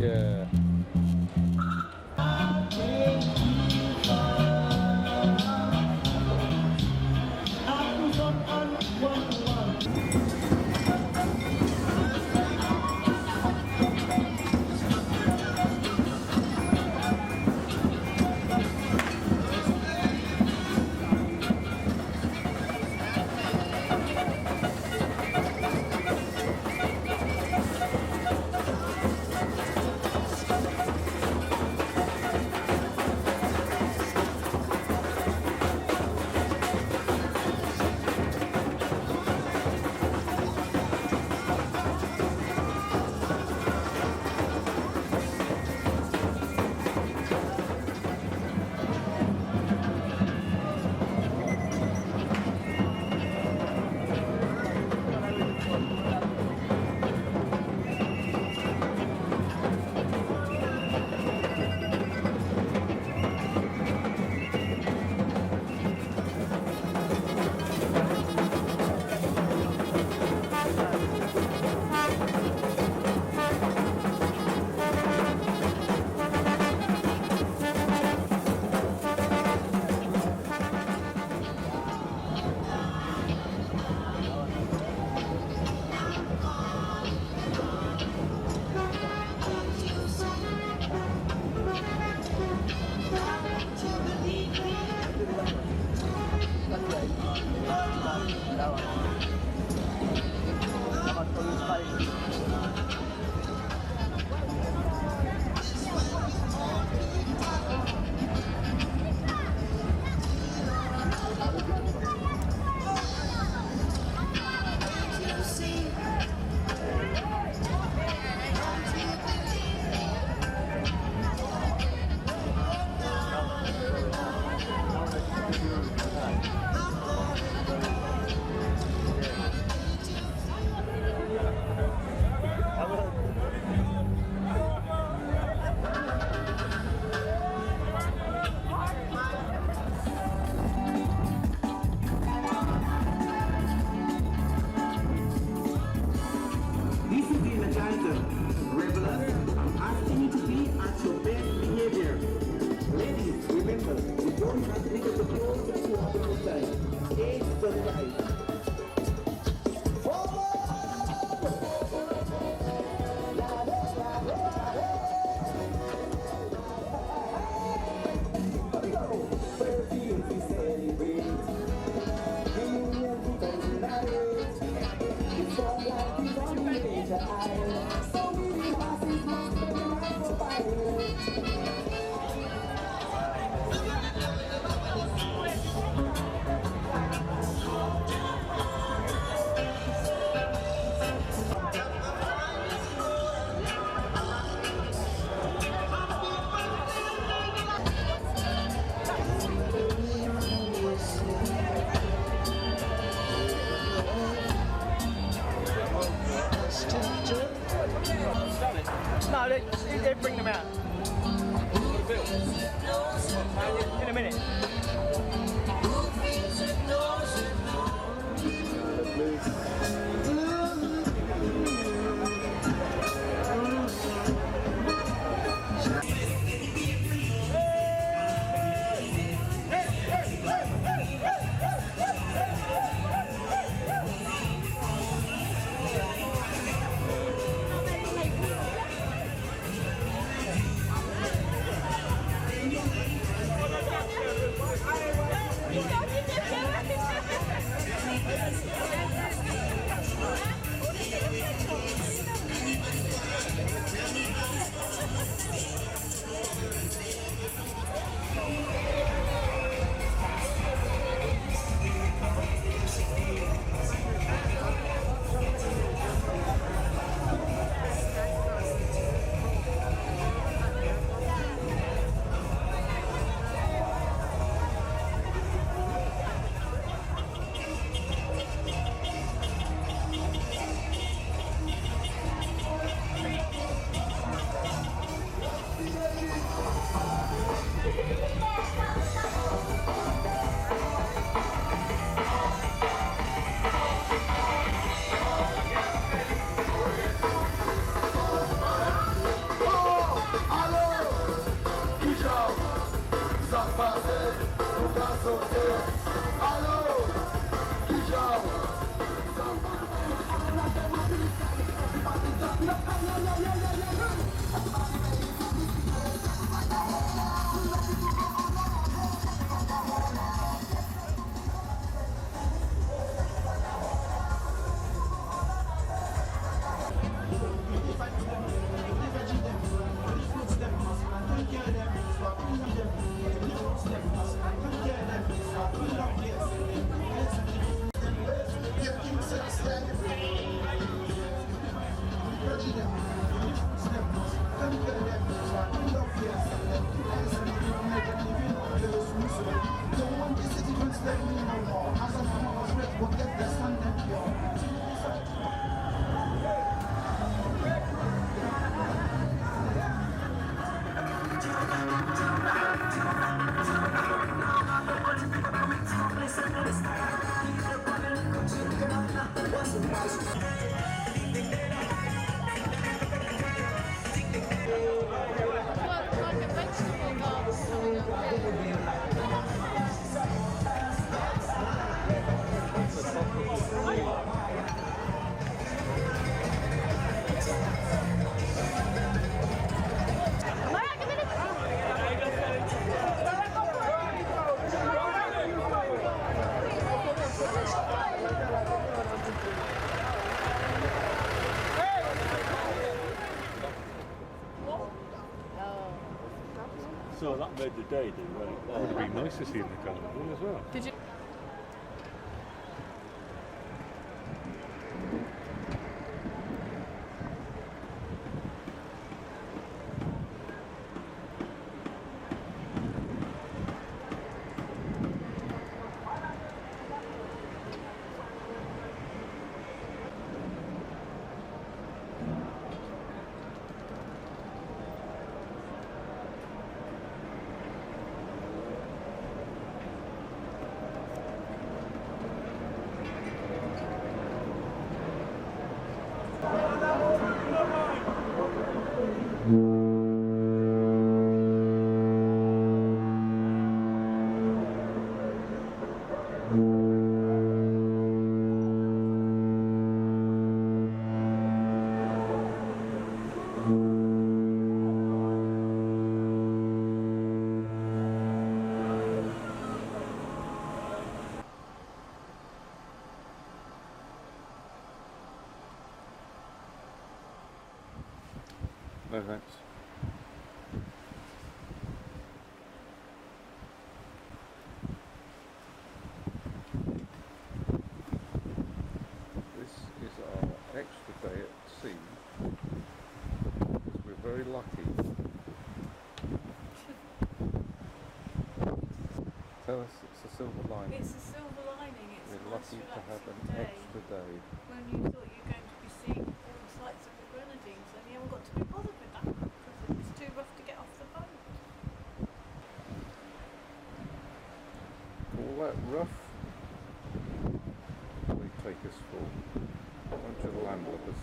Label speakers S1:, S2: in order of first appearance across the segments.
S1: Yeah.
S2: This is the energizer. Regulars, I'm asking you to be at your best behavior. Ladies, remember, you don't have to be the clothes to have a good time. It's surprise.
S1: No, they bring them out. In a minute.
S3: Like a vegetable garden coming up.
S4: So that made the day, didn't it?
S5: It would have been nice to see in the carnival as well.
S3: Did you?
S5: No thanks. This is our extra day at sea because we're very lucky. Tell us it's a silver lining.
S3: It's a silver lining. It's
S5: We're
S3: a
S5: lucky
S3: nice
S5: to have an
S3: relaxing day
S5: extra day.
S3: when you thought you were going to be seeing all the sights of the Grenadines, and you haven't got to be bothered with that because it's too rough to get off the boat.
S5: All that rough they take us for a bunch of landlubbers.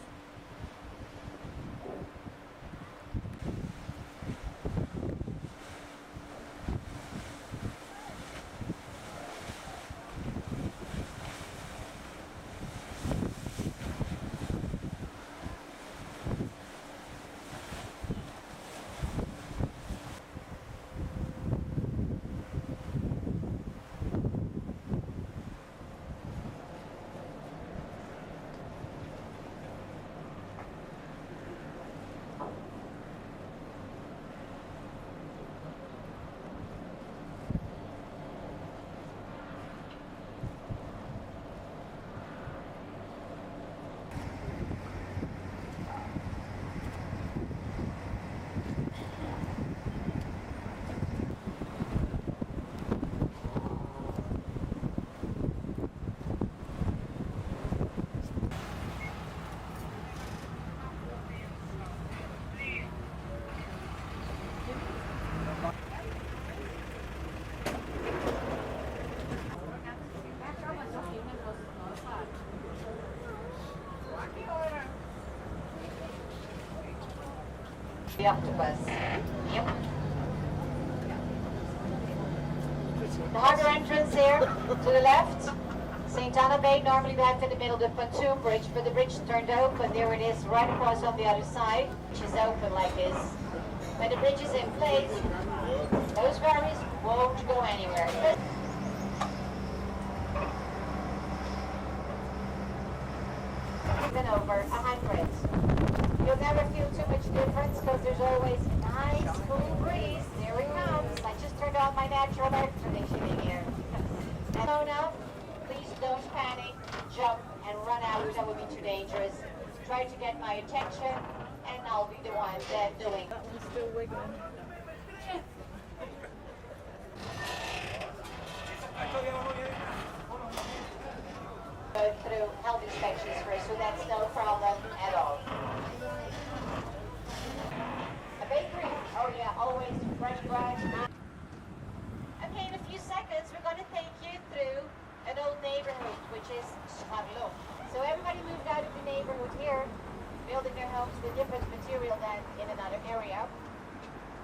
S6: The octopus. Yep. The harbour entrance here to the left. St. Anna Bay, normally we have in the middle the pontoon bridge, but the bridge turned open. There it is, right across on the other side, which is open like this. When the bridge is in place, those ferries won't go anywhere. Even over 100. You'll never feel too much difference because there's always a nice cool breeze. There it comes. I just turned on my natural air conditioning here. And so now, please don't panic, jump, and run out. That would be too dangerous. Try to get my attention, and I'll be the one doing.
S3: That one's still wiggling.
S6: Go through health inspections first, so that's no problem at all. A bakery, oh yeah, always fresh bread. Okay, in a few seconds we're going to take you through an old neighborhood, which is Charlot. So everybody moved out of homes with different material than in another area.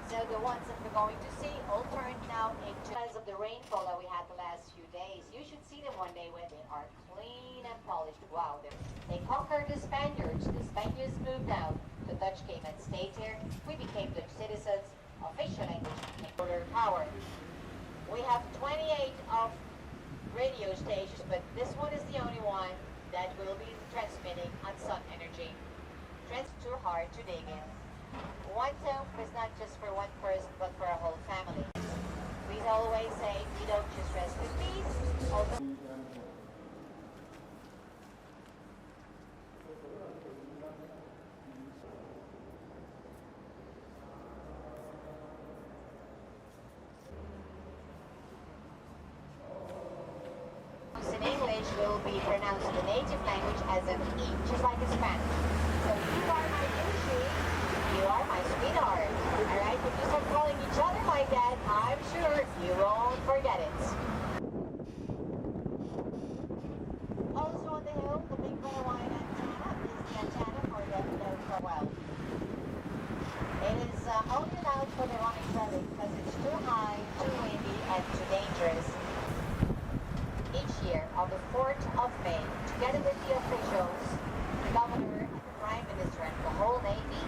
S6: So the ones that we're going to see all turned now into, because of the rainfall that we had the last few days. You should see them one day when they are clean and polished. Wow, they conquered the Spaniards. The Spaniards moved out. The Dutch came and stayed here. We became Dutch citizens. Official language became power. We have 28 of radio stations, but this one is the only one that will be transmitting on sun energy. It's too hard to dig in. One soap is not just for one person, but for a whole family. We always say we don't just rest in peace. Although in English will be pronounced in the native language as an E, just like in Spanish. So you are my Yoshi, you are my sweetheart. Alright, if you start calling each other like that, I'm sure you won't forget it. Also on the hill, the big red and white antenna is the antenna for the local well. It is only allowed for the running traffic because it's too high, too windy, and too dangerous. Each year, on the 4th of May, together with the officials, the governor and the prime minister and the whole navy,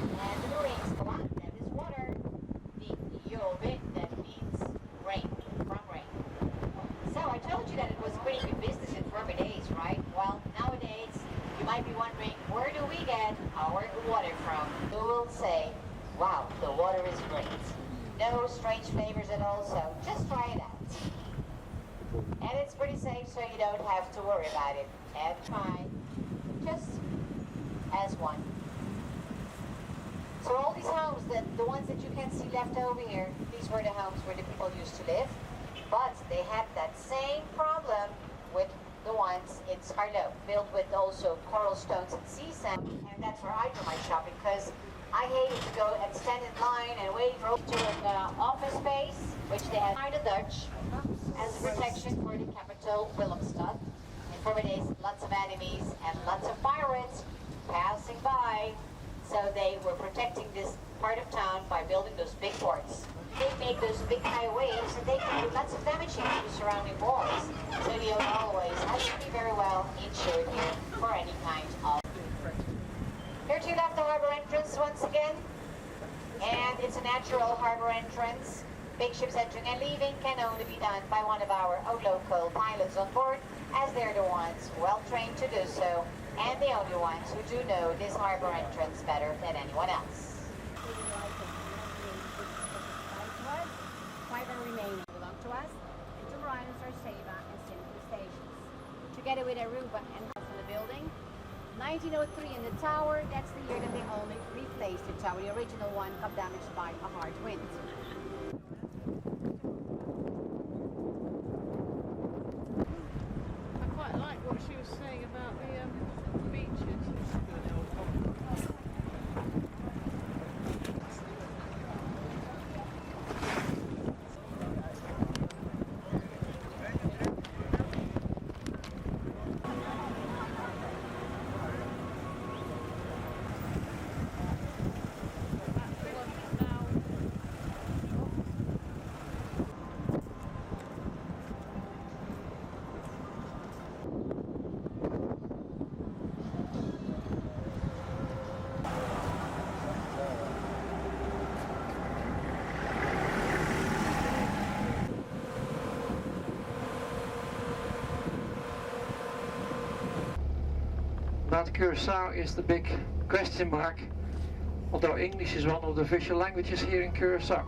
S6: and the Marines, the one that is water, the Yove, that means rain, from rain. So I told you that it was pretty good business in former days, right? Well, nowadays, you might be wondering, where do we get our water from? You will say, wow, the water is great. No strange flavors at all, so just try it out. And it's pretty safe, so you don't have to worry about it. And try just as one. So all these homes, the ones that you can see left over here, these were the homes where the people used to live. But they had that same problem with the ones in Scarlo, built with also coral stones and sea sand. And that's where I do my shopping, because I hated to go and stand in line and wait for to an office space, which they had by the Dutch as a protection for the capital, Willemstad. In former days, lots of enemies and lots of pirates passing by. So they were protecting this part of town by building those big forts. They make those big high waves and they can do lots of damage to the surrounding walls. So you always have to be very well insured here for any kind of. Here to your left, the harbor entrance once again. And it's a natural harbor entrance. Big ships entering and leaving can only be done by one of our own local pilots on board, as they're the ones well trained to do so, and the only ones who do know this harbor entrance better than anyone else.
S7: Five are remaining belong to us, and two rhinos are Saba and Simple stations. Together with Aruba and in the building. 1903 in the tower, that's the year that they only replaced the tower. The original one got damaged by a hard wind.
S3: I quite like what she was saying about the beaches.
S8: But Curacao is the big question mark, although English is one of the official languages here in Curacao.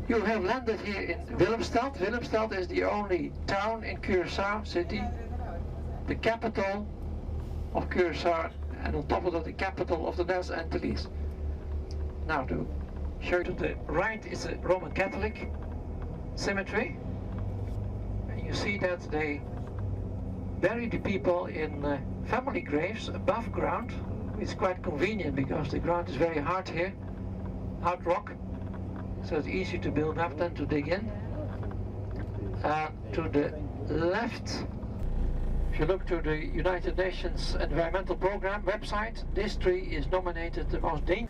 S8: You have landed here in Willemstad. Willemstad is the only town in Curacao city, the capital of Curacao, and on top of that the capital of the Netherlands Antilles. Now to show you to the right is a Roman Catholic cemetery, and you see that they bury the people in family graves above ground. It's quite convenient because the ground is very hard here, hard rock, so it's easier to build up than to dig in. To the left, If you look to the United Nations Environmental Programme website, this tree is nominated the most dangerous.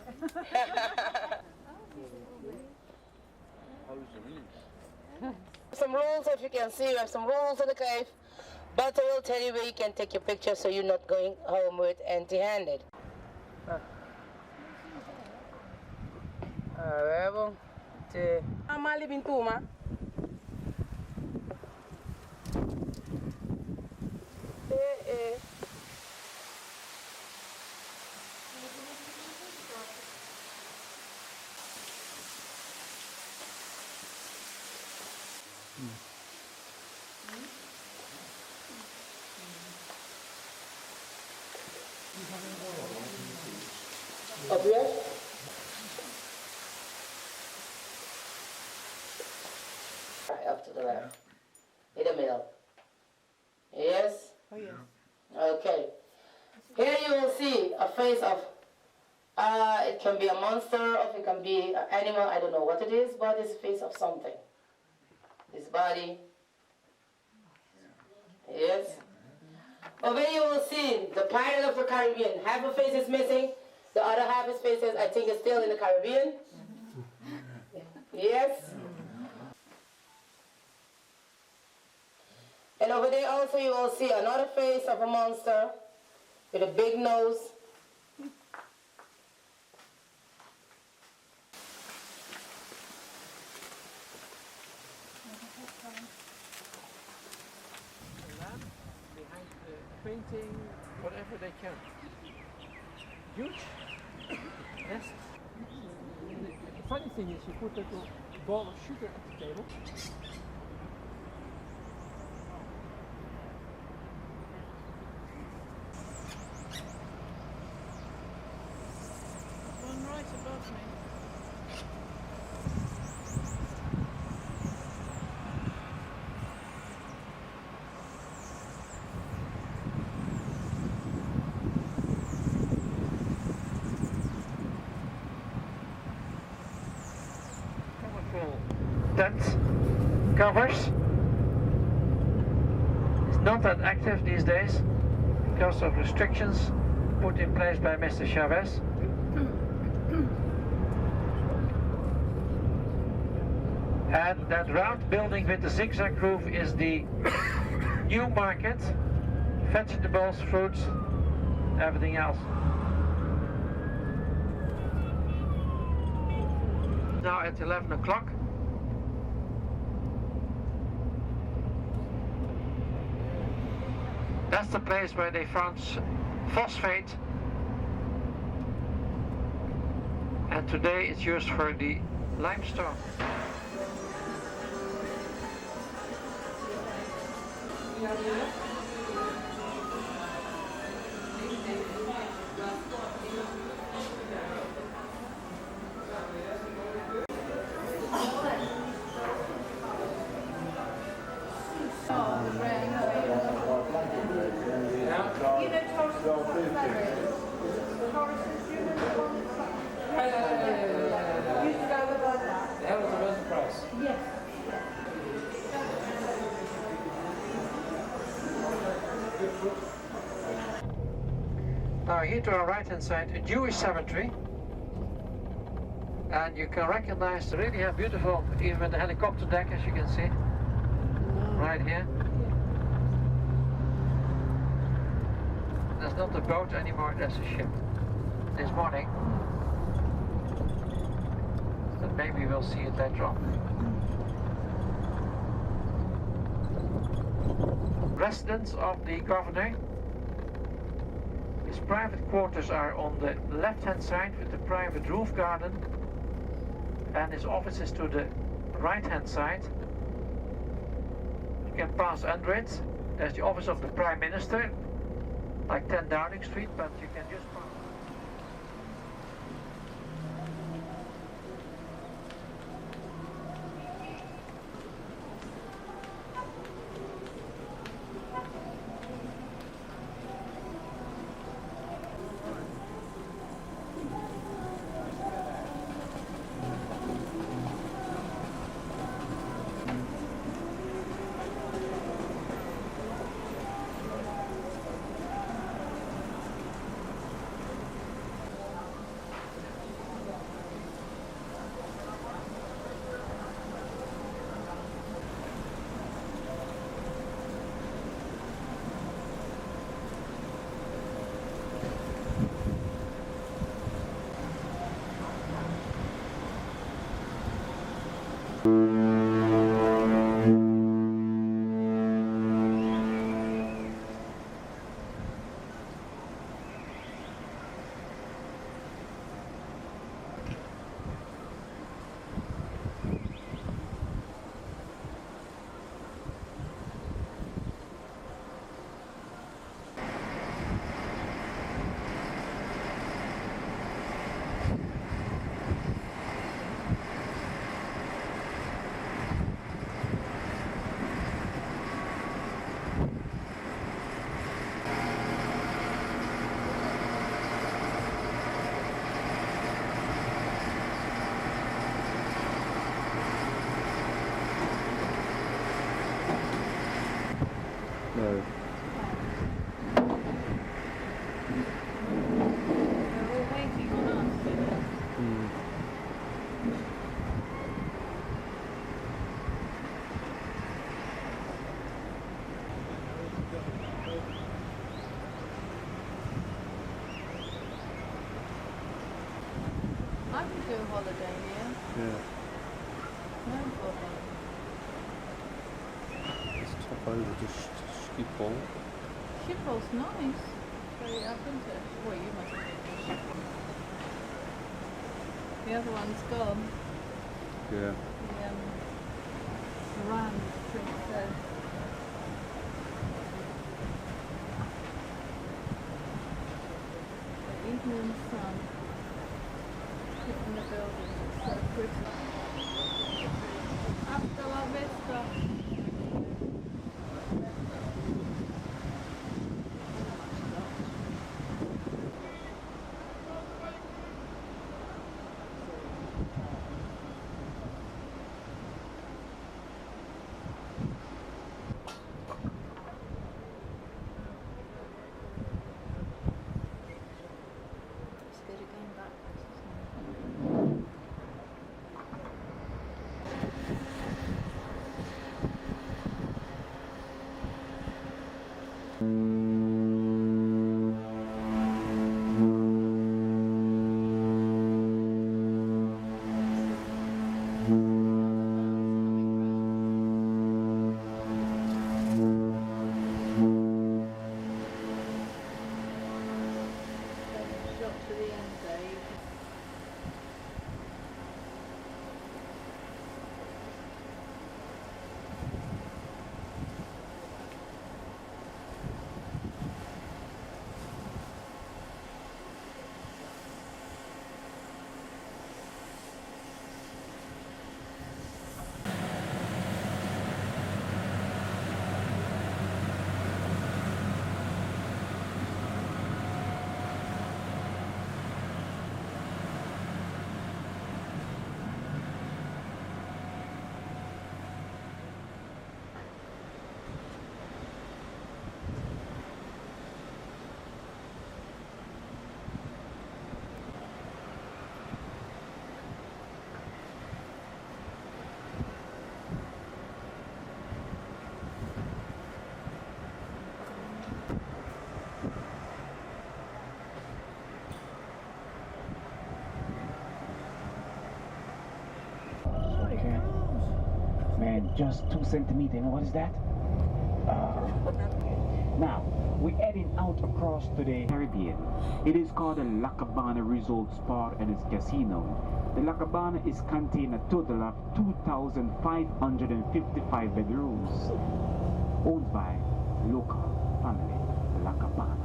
S9: Some rules, if you can see, we have some rules in the cave, but I will tell you where you can take your picture so you're not going home with empty-handed. I'm living too, ma. Up here? Right, up to the left. In the middle. Yes?
S3: Oh, yes.
S9: Okay. Here you will see a face of, it can be a monster or it can be an animal, I don't know what it is, but it's a face of something. His body. Yes? Over here you will see the Pirate of the Caribbean. Half a face is missing, the other half is faces, I think, is still in the Caribbean. Yes? And over there also you will see another face of a monster with a big nose.
S8: Behind painting whatever they can. Huge nest. The funny thing is you put a little ball of sugar at the table.
S3: One right above me.
S8: Colorful tent covers. It's not that active these days because of restrictions put in place by Mr. Chavez. And that round building with the zigzag roof is the new market. Vegetables, fruits, everything else. Now at 11 o'clock. That's the place where they found phosphate. And today it's used for the limestone. That was the best price.
S3: Yes.
S8: Now here to our right hand side, a Jewish cemetery. And you can recognize, they really have beautiful, even with the helicopter deck as you can see. Right here. There's not a boat anymore, there's a ship. This morning. So maybe we'll see it later on. Residence of the governor. His private quarters are on the left hand side with the private roof garden, and his office is to the right hand side. You can pass under it. There's the office of the Prime Minister, like 10 Downing Street, but you can just pass.
S3: holiday here.
S5: Yeah.
S3: No bother.
S5: Let's top over to Schiphol.
S3: Schiphol's nice. Very up, isn't it? Well, you must have been to Schiphol. The other one's gone.
S5: Yeah.
S3: The Grand Princess. The evening sun hitting the buildings. It's so pretty. Hasta la vista.
S10: Man, just 2 centimeters, you know what is that? Now, we're heading out across to the Caribbean. It is called the La Cabana Resort Spa and its casino. The La Cabana is contained a total of 2,555 bedrooms, owned by local family, the La Cabana.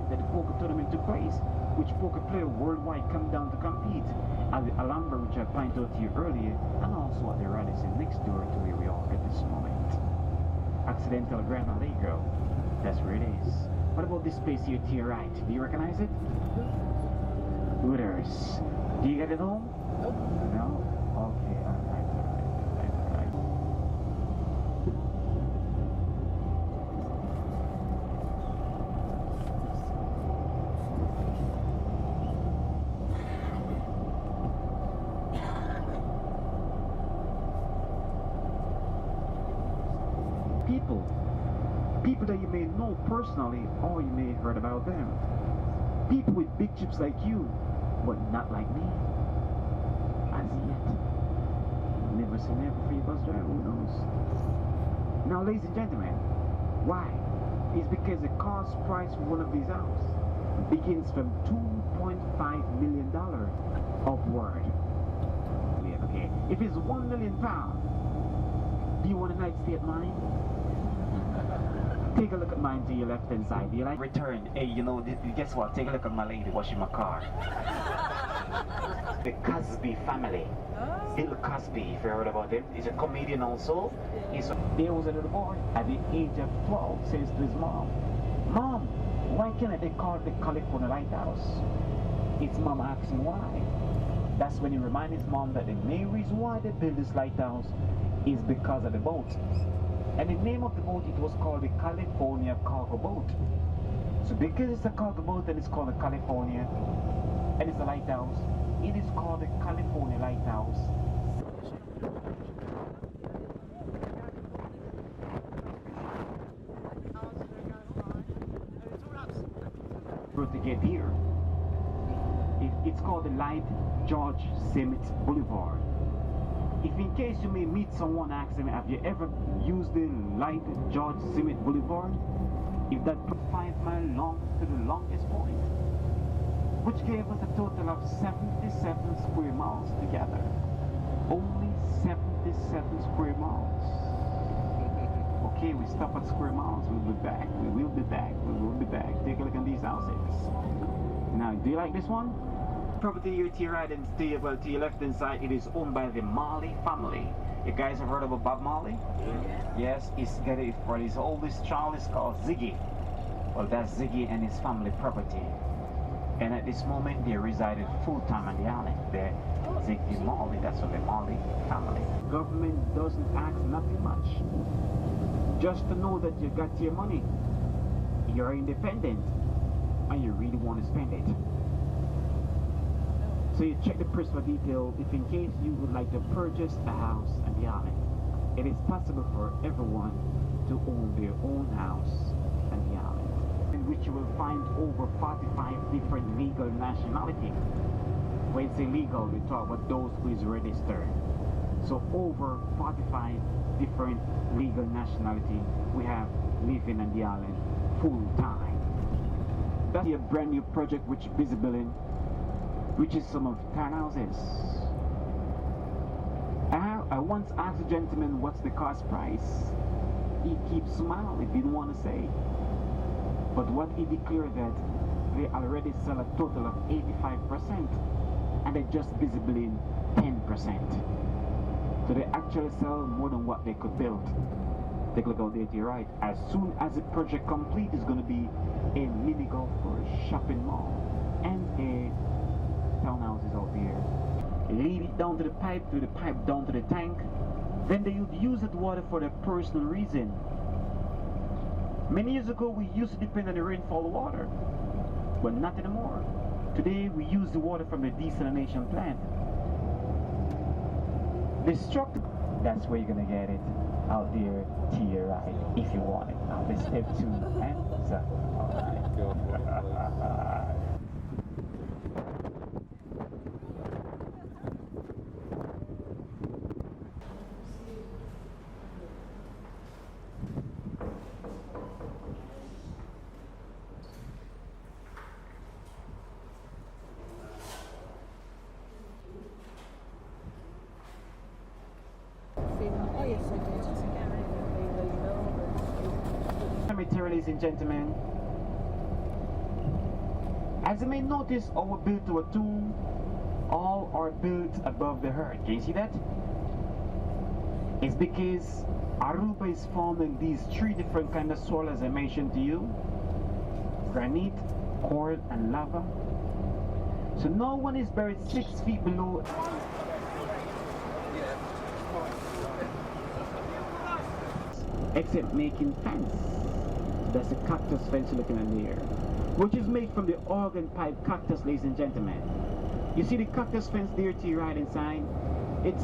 S10: That the poker tournament took place, which poker players worldwide come down to compete at the Alhambra, which I pointed out to you earlier, and also at the Radisson next door to where we are at this moment. Accidental Grand Allegro, that's where it is. What about this place here to your right? Do you recognize it? Hooters. Do you get it home? No? Okay, alright. People that you may know personally, or you may have heard about them. People with big chips like you, but not like me. As yet. Never say never for your bus driver, who knows? Now, ladies and gentlemen, why? It's because the cost price for one of these houses begins from $2.5 million upward. Okay, if it's £1 million, do you want a night stay at mine? Take a look at mine to your left hand side. Do you like return? Hey, you know, guess what? Take a look at my lady washing my car. The Cosby family. Bill Cosby, if you heard about him, he's a comedian also. There was a little boy at the age of 12 says to his mom, "Mom, why can't they call it the California Lighthouse?" His mom asks him why. That's when he reminds his mom that the main reason why they built this lighthouse is because of the boat. And the name of the boat, it was called the California Cargo Boat. So because it's a cargo boat and it's called the California, and it's a lighthouse, it is called the California Lighthouse. To get here, It's called the Light George Summit Boulevard. If in case you may meet someone asking, have you ever used the Light George Summit Boulevard? If that 5 mile long to the longest point, which gave us a total of 77 square miles together. Only 77 square miles. Okay, we stop at square miles. We'll be back. We will be back. We will be back. Take a look at these houses. Now, do you like this one? Property here to your right and to your left hand side, it is owned by the Marley family. You guys have heard about Bob Marley? Yes, he's got it for his oldest child is called Ziggy. Well, that's Ziggy and his family property. And at this moment, they resided full-time on the island. They're Ziggy Marley, that's what the Marley family. Government doesn't ask nothing much. Just to know that you got your money, you're independent, and you really want to spend it. So you check the price for detail if in case you would like to purchase a house on the island. It is possible for everyone to own their own house on the island, in which you will find over 45 different legal nationalities. When it's illegal, we talk about those who is registered. So over 45 different legal nationality we have living on the island full time. That's a brand new project which is building, which is some of townhouses. I once asked a gentleman what's the cost price. He keeps smiling, he didn't want to say. But what he declared that they already sell a total of 85% and they just visibly in 10%. So they actually sell more than what they could build. Take a look out there to your right. As soon as the project complete, it's going to be a mini golf course, shopping mall, and a townhouses out there. Lead it down to the pipe down to the tank. Then they would use that water for their personal reason. Many years ago, we used to depend on the rainfall water, but not anymore. Today, we use the water from the desalination plant. Destructive. That's where you're gonna get it out there to your right if you want it. Now, this step 2 and so. All right. Ladies and gentlemen, as you may notice, all built to a tomb, all are built above the earth. Can you see that? It's because Aruba is formed in these 3 different kinds of soil, as I mentioned to you: granite, coral, and lava. So no one is buried 6 feet below. Except making fence. That's a cactus fence you're looking at here, which is made from the organ pipe cactus, ladies and gentlemen. You see the cactus fence there to your right hand side? It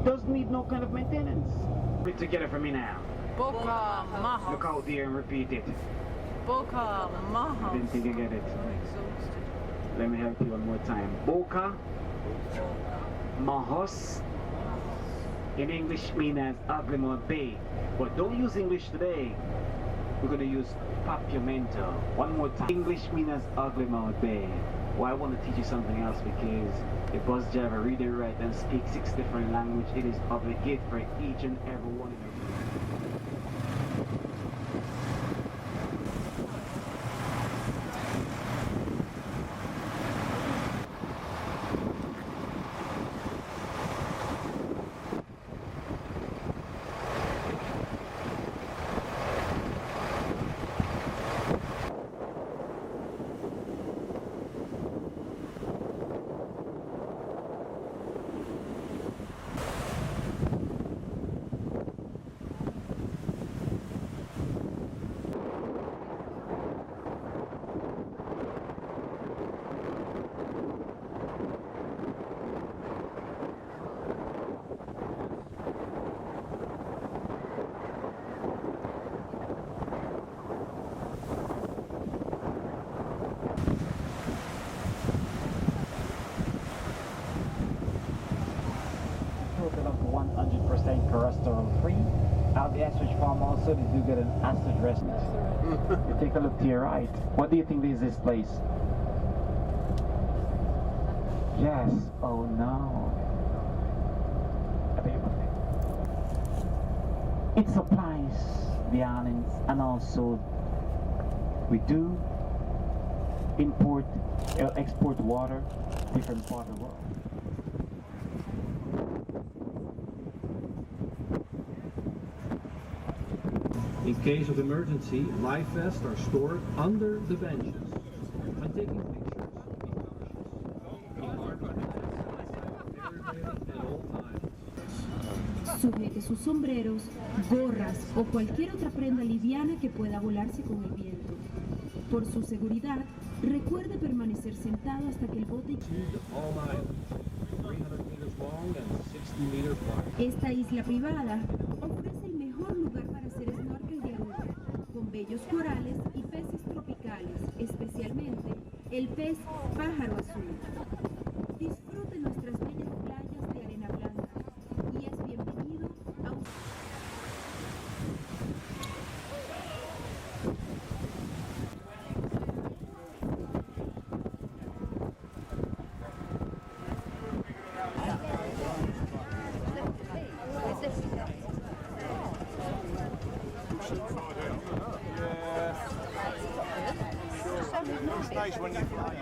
S10: doesn't need no kind of maintenance. Put it together for me now.
S3: Boca Mahos.
S10: Look out there and repeat it.
S3: Boca Mahos.
S10: I didn't think you get it.
S3: I'm exhausted.
S10: Let me help you one more time. Boca Mahos in English means as Aglimont Bay. But don't use English today. We're going to use Papiamento. One more time. English means as Aglimont Bay. Well, I want to teach you something else because the bus driver read and write and speak 6 different languages. It is obligate for each and every one of them. the ostrich farm also, they do get an ostrich restaurant. You take a look to your right. What do you think is this place? Yes. Oh no. It supplies the islands, and also we do import, export water to different parts of the world.
S11: In case of emergency, life vests are stored under the benches. When taking pictures, be cautious. Be ready at all times.
S12: Sujete sus sombreros, gorras o cualquier otra prenda liviana que pueda volarse con el viento. Por su seguridad, recuerde permanecer sentado hasta que el bote llegue. Esta isla privada ofrece el mejor lugar para hacer snorkel de Aruba, con bellos corales y peces tropicales, especialmente el pez pájaro azul. Disfrute nuestras bellas playas de arena blanca y es bienvenido a un...
S1: It's nice when you fly.